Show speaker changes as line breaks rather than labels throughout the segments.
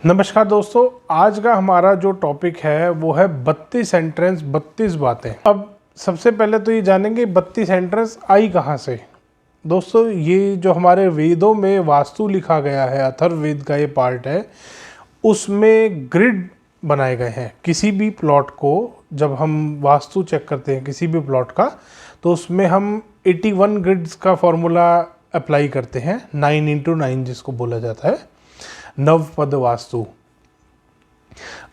नमस्कार दोस्तों, आज का हमारा जो टॉपिक है वो है 32 एंट्रेंस 32 बातें। अब सबसे पहले तो ये जानेंगे 32 एंट्रेंस आई कहाँ से। दोस्तों, ये जो हमारे वेदों में वास्तु लिखा गया है, अथर्ववेद का ये पार्ट है, उसमें ग्रिड बनाए गए हैं। किसी भी प्लॉट को जब हम वास्तु चेक करते हैं किसी भी प्लॉट का, तो उसमें हम 81 ग्रिड्स का फॉर्मूला अप्लाई करते हैं, 9x9 जिसको बोला जाता है, नवपद वास्तु।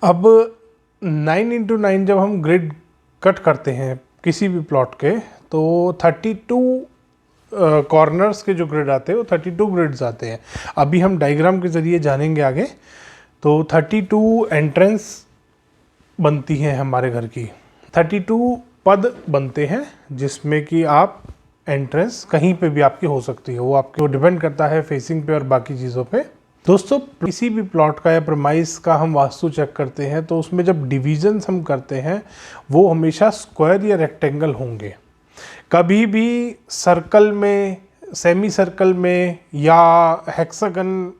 अब 9x9 जब हम ग्रिड कट करते हैं किसी भी प्लॉट के, तो 32 कॉर्नर्स के जो ग्रिड आते हैं वो 32 ग्रिड्स आते हैं। अभी हम डायग्राम के ज़रिए जानेंगे आगे। तो 32 एंट्रेंस बनती हैं हमारे घर की, 32 पद बनते हैं, जिसमें कि आप एंट्रेंस कहीं पे भी आपकी हो सकती है। वो आपको डिपेंड करता है फेसिंग पे और बाकी चीज़ों पे। दोस्तों, किसी भी प्लॉट का या प्रमाइस का हम वास्तु चेक करते हैं तो उसमें जब डिविजन्स हम करते हैं वो हमेशा स्क्वायर या रेक्टेंगल होंगे। कभी भी सर्कल में, सेमी सर्कल में या हेक्सागन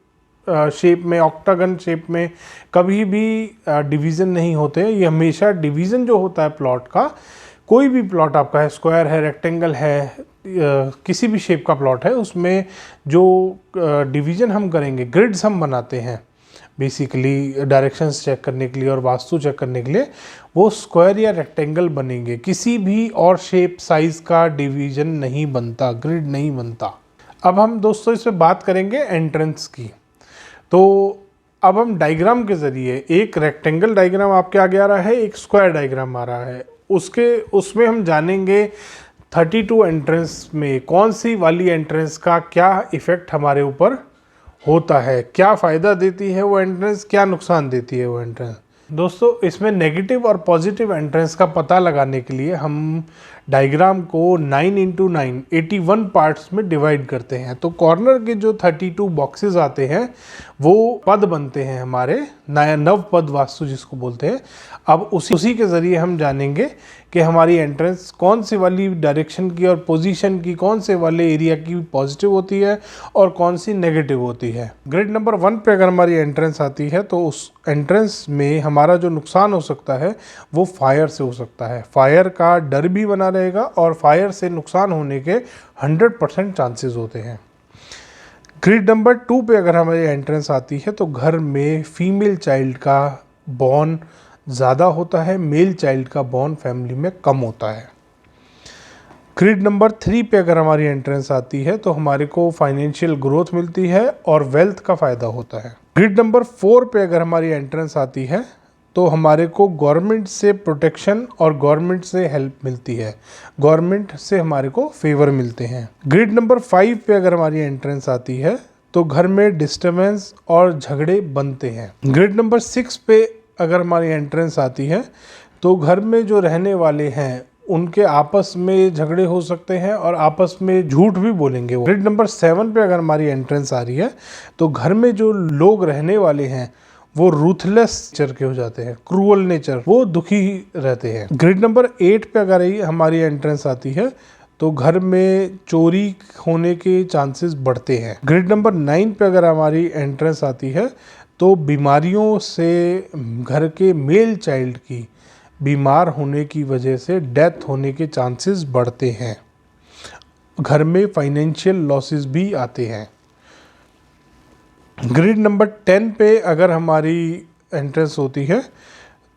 शेप में, ऑक्टागन शेप में कभी भी डिवीज़न नहीं होते। ये हमेशा डिवीज़न जो होता है प्लॉट का, कोई भी प्लॉट आपका है, स्क्वायर है, रेक्टेंगल है, किसी भी शेप का प्लॉट है, उसमें जो डिवीज़न हम करेंगे, ग्रिड्स हम बनाते हैं बेसिकली डायरेक्शंस चेक करने के लिए और वास्तु चेक करने के लिए, वो स्क्वायर या रेक्टेंगल बनेंगे। किसी भी और शेप साइज़ का डिवीज़न नहीं बनता, ग्रिड नहीं बनता। अब हम दोस्तों इसमें बात करेंगे एंट्रेंस की। तो अब हम डायग्राम के ज़रिए, एक रेक्टेंगल डायग्राम आपके आगे आ रहा है, एक स्क्वायर डायग्राम आ रहा है, उसमें हम जानेंगे 32 एंट्रेंस में कौन सी वाली एंट्रेंस का क्या इफ़ेक्ट हमारे ऊपर होता है, क्या फ़ायदा देती है वो एंट्रेंस, क्या नुकसान देती है वो एंट्रेंस। दोस्तों, इसमें नेगेटिव और पॉजिटिव एंट्रेंस का पता लगाने के लिए हम डायग्राम को 9x9 81 पार्ट्स में डिवाइड करते हैं। तो कॉर्नर के जो 32 बॉक्सेस आते हैं वो पद बनते हैं हमारे, नव पद वास्तु जिसको बोलते हैं। अब उसी के ज़रिए हम जानेंगे कि हमारी एंट्रेंस कौन सी वाली डायरेक्शन की और पोजीशन की, कौन से वाले एरिया की पॉजिटिव होती है और कौन सी नेगेटिव होती है। ग्रिड नंबर 1 पे अगर हमारी एंट्रेंस आती है तो उस एंट्रेंस में हमारा जो नुकसान हो सकता है वो फायर से हो सकता है। फायर का डर भी बना रहेगा और फायर से नुकसान होने के 100% चांसेस होते हैं। ग्रिड नंबर 2 पे अगर हमारी एंट्रेंस आती है तो घर में फीमेल चाइल्ड का बॉर्न ज़्यादा होता है, मेल चाइल्ड का बॉर्न फैमिली में कम होता है। ग्रिड नंबर 3 पे अगर हमारी एंट्रेंस आती है तो हमारे को फाइनेंशियल ग्रोथ मिलती है और वेल्थ का फ़ायदा होता है। ग्रिड नंबर 4 पे अगर हमारी एंट्रेंस आती है तो हमारे को गवर्नमेंट से प्रोटेक्शन और गवर्नमेंट से हेल्प मिलती है, गवर्नमेंट से हमारे को फेवर मिलते हैं। ग्रिड नंबर 5 पे अगर हमारी एंट्रेंस आती है तो घर में डिस्टर्बेंस और झगड़े बनते हैं। ग्रिड नंबर 6 पे अगर हमारी एंट्रेंस आती है तो घर में जो रहने वाले हैं उनके आपस में झगड़े हो सकते हैं और आपस में झूठ भी बोलेंगे वो। ग्रिड नंबर 7 पे अगर हमारी एंट्रेंस आ रही है तो घर में जो लोग रहने वाले हैं वो रूथलेस नेचर के हो जाते हैं, क्रूअल नेचर, वो दुखी रहते हैं। ग्रिड नंबर 8 पे अगर हमारी एंट्रेंस आती है तो घर में चोरी होने के चांसेस बढ़ते हैं। ग्रिड नंबर 9 पे अगर हमारी एंट्रेंस आती है तो बीमारियों से, घर के मेल चाइल्ड की बीमार होने की वजह से डेथ होने के चांसेस बढ़ते हैं। घर में फाइनेंशियल लॉसेस भी आते हैं। ग्रिड नंबर 10 पे अगर हमारी एंट्रेंस होती है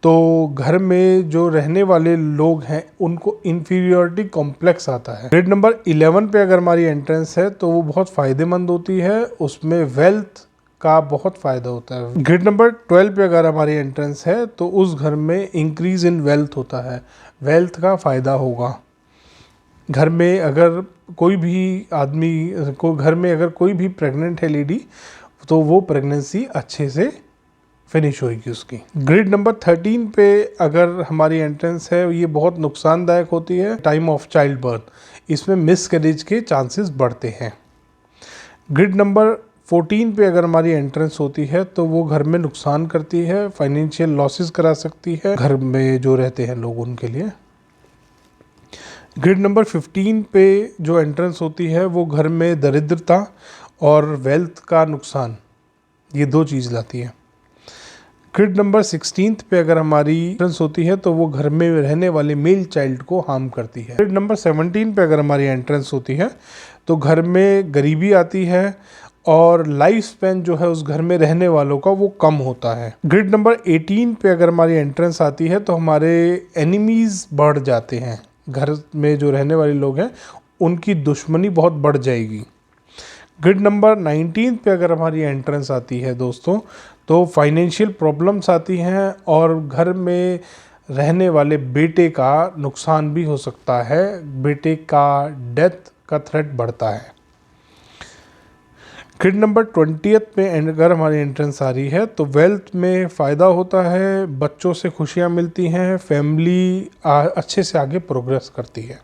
तो घर में जो रहने वाले लोग हैं उनको इन्फीरियरिटी कॉम्प्लेक्स आता है। ग्रिड नंबर 11 पे अगर हमारी एंट्रेंस है तो वो बहुत फ़ायदेमंद होती है, उसमें वेल्थ का बहुत फ़ायदा होता है। ग्रिड नंबर 12 पे अगर हमारी एंट्रेंस है तो उस घर में इंक्रीज़ इन वेल्थ होता है, वेल्थ का फ़ायदा होगा। घर में अगर कोई भी आदमी को, घर में अगर कोई भी प्रेग्नेंट है लेडी, तो वो प्रेगनेंसी अच्छे से फिनिश होगी उसकी। ग्रिड नंबर 13 पे अगर हमारी एंट्रेंस है, ये बहुत नुकसानदायक होती है टाइम ऑफ चाइल्ड बर्थ, इसमें मिसकैरेज के चांसेस बढ़ते हैं। ग्रिड नंबर 14 पे अगर हमारी एंट्रेंस होती है तो वो घर में नुकसान करती है, फाइनेंशियल लॉसेस करा सकती है घर में जो रहते हैं लोग उनके लिए। ग्रिड नंबर 15 पे जो एंट्रेंस होती है वो घर में दरिद्रता और वेल्थ का नुकसान, ये दो चीज़ लाती है। ग्रिड नंबर 16 पे अगर हमारी एंट्रेंस होती है तो वो घर में रहने वाले मेल चाइल्ड को हार्म करती है। ग्रिड नंबर 17 पे अगर हमारी एंट्रेंस होती है तो घर में गरीबी आती है और लाइफ स्पैन जो है उस घर में रहने वालों का वो कम होता है। ग्रिड नंबर 18 पे अगर हमारी एंट्रेंस आती है तो हमारे एनिमीज बढ़ जाते हैं, घर में जो रहने वाले लोग हैं उनकी दुश्मनी बहुत बढ़ जाएगी। ग्रिड नंबर 19 पे अगर हमारी एंट्रेंस आती है दोस्तों तो फाइनेंशियल प्रॉब्लम्स आती हैं और घर में रहने वाले बेटे का नुकसान भी हो सकता है, बेटे का डेथ का थ्रेट बढ़ता है। ग्रिड नंबर 20 पे अगर हमारी एंट्रेंस आ रही है तो वेल्थ में फ़ायदा होता है, बच्चों से खुशियाँ मिलती हैं, फैमिली अच्छे से आगे प्रोग्रेस करती है।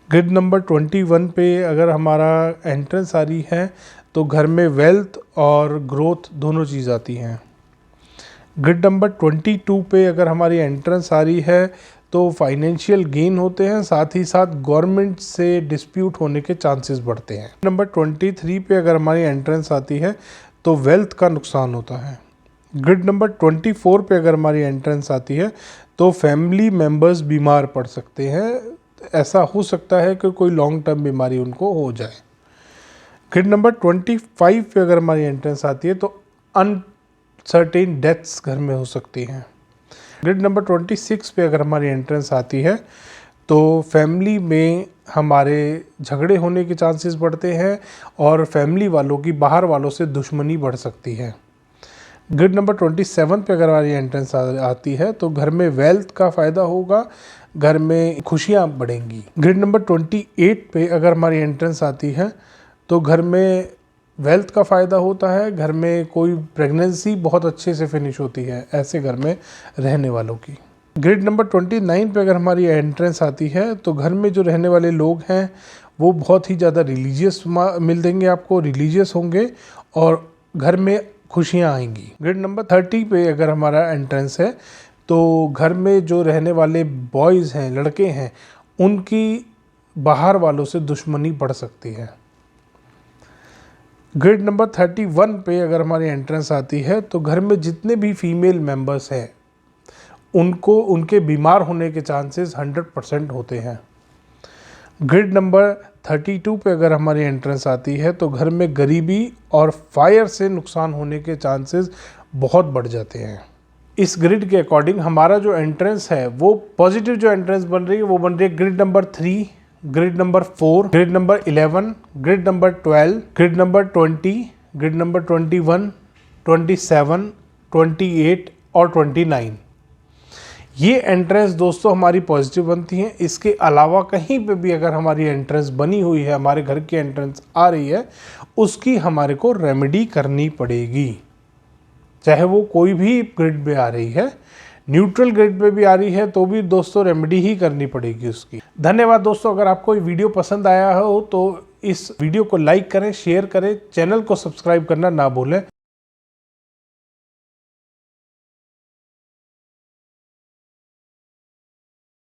ग्रिड नंबर 21 पे अगर हमारा एंट्रेंस आ रही है तो घर में वेल्थ और ग्रोथ दोनों चीज़ आती हैं। ग्रिड नंबर 22 पे अगर हमारी एंट्रेंस आ रही है तो फाइनेंशियल गेन होते हैं, साथ ही साथ गवर्नमेंट से डिस्प्यूट होने के चांसेस बढ़ते हैं। नंबर 23 पे अगर हमारी एंट्रेंस आती है तो वेल्थ का नुकसान होता है। ग्रिड नंबर 24 पे अगर हमारी एंट्रेंस आती है तो फैमिली मेम्बर्स बीमार पड़ सकते हैं, ऐसा हो सकता है कि कोई लॉन्ग टर्म बीमारी उनको हो जाए। ग्रिड नंबर 25 पे अगर हमारी एंट्रेंस आती है तो अनसर्टेन डेथ्स घर में हो सकती हैं। ग्रिड नंबर 26 पे अगर हमारी एंट्रेंस आती है तो फैमिली में हमारे झगड़े होने के चांसेस बढ़ते हैं और फैमिली वालों की बाहर वालों से दुश्मनी बढ़ सकती है। ग्रिड नंबर 27 पे अगर हमारी एंट्रेंस आती है तो घर में वेल्थ का फ़ायदा होगा, घर में खुशियाँ बढ़ेंगी। ग्रिड नंबर 28 पे अगर हमारी एंट्रेंस आती है तो घर में वेल्थ का फ़ायदा होता है, घर में कोई प्रेगनेंसी बहुत अच्छे से फिनिश होती है ऐसे घर में रहने वालों की। ग्रिड नंबर 29 पे अगर हमारी एंट्रेंस आती है तो घर में जो रहने वाले लोग हैं वो बहुत ही ज़्यादा रिलीजियस मिल देंगे आपको, रिलीजियस होंगे और घर में खुशियाँ आएंगी। ग्रिड नंबर 30 पे अगर हमारा एंट्रेंस है तो घर में जो रहने वाले बॉयज़ हैं, लड़के हैं, उनकी बाहर वालों से दुश्मनी बढ़ सकती है। ग्रिड नंबर 31 पे अगर हमारी एंट्रेंस आती है तो घर में जितने भी फीमेल मेंबर्स हैं उनको उनके बीमार होने के चांसेस 100% होते हैं। ग्रिड नंबर 32 पे अगर हमारी एंट्रेंस आती है तो घर में गरीबी और फायर से नुकसान होने के चांसेस बहुत बढ़ जाते हैं। इस ग्रिड के अकॉर्डिंग हमारा जो एंट्रेंस है वो पॉजिटिव जो एंट्रेंस बन रही है वो बन रही है grid number 3, grid number 4, grid number 11, grid number 12, grid number 20, grid number 21, 27, 28 और 29। ये एंट्रेंस दोस्तों हमारी पॉजिटिव बनती हैं। इसके अलावा कहीं पे भी अगर हमारी एंट्रेंस बनी हुई है, हमारे घर की एंट्रेंस आ रही है, उसकी हमारे को रेमेडी करनी पड़ेगी, चाहे वो कोई भी ग्रिड पे आ रही है। न्यूट्रल ग्रिड पे भी आ रही है तो भी दोस्तों रेमेडी ही करनी पड़ेगी उसकी। धन्यवाद दोस्तों, अगर आपको ये वीडियो पसंद आया हो तो इस वीडियो को लाइक करें, शेयर करें, चैनल को सब्सक्राइब करना ना भूलें।